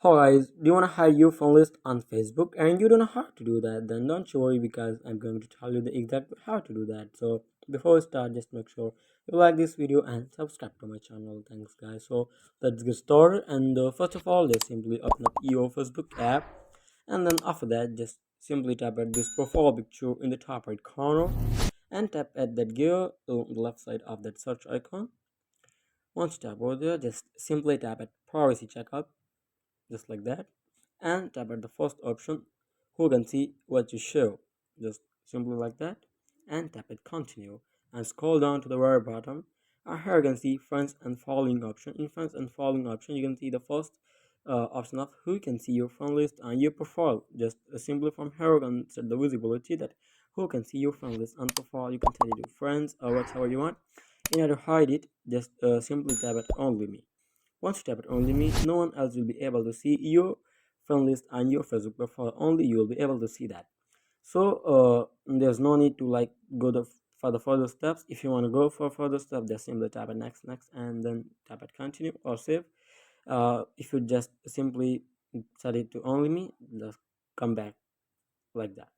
Hi guys, do you want to hide your phone list on Facebook and you don't know how to do that? Then don't you worry because I'm going to tell you the exact how to do that. So before we start, just make sure you like this video and subscribe to my channel. Thanks guys. So let's get started. And first of all, just simply open up your Facebook app, and then after that, just simply tap at this profile picture in the top right corner and tap at that gear on the left side of that search icon. Once you tap over there, just simply tap at privacy checkup just like that, and tap at the first option who can see what you show, just simply like that, and tap at continue and scroll down to the very bottom. Here you can see friends and following option. In friends and following option you can see the first option of who can see your friend list and your profile. Just simply from here you can set the visibility that who can see your friend list and profile. You can set it to friends or whatever you want. In order to hide it, just simply tap at only me. Once you tap it only me, no one else will be able to see your friend list and your Facebook profile. Only you will be able to see that. So there's no need to like go for the further steps. If you want to go for further steps, just simply tap at next and then tap at continue or save. If you just simply set it to only me, just come back like that.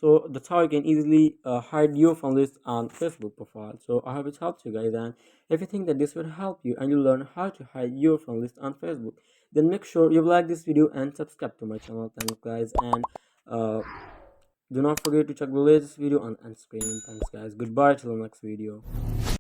So that's how you can easily hide your phone list on Facebook profile. So I hope it helps you guys, and if you think that this will help you and you learn how to hide your phone list on Facebook, then make sure you like this video and subscribe to my channel. Thanks guys, and uh, do not forget to check the latest video on screen. Thanks guys, goodbye till the next video.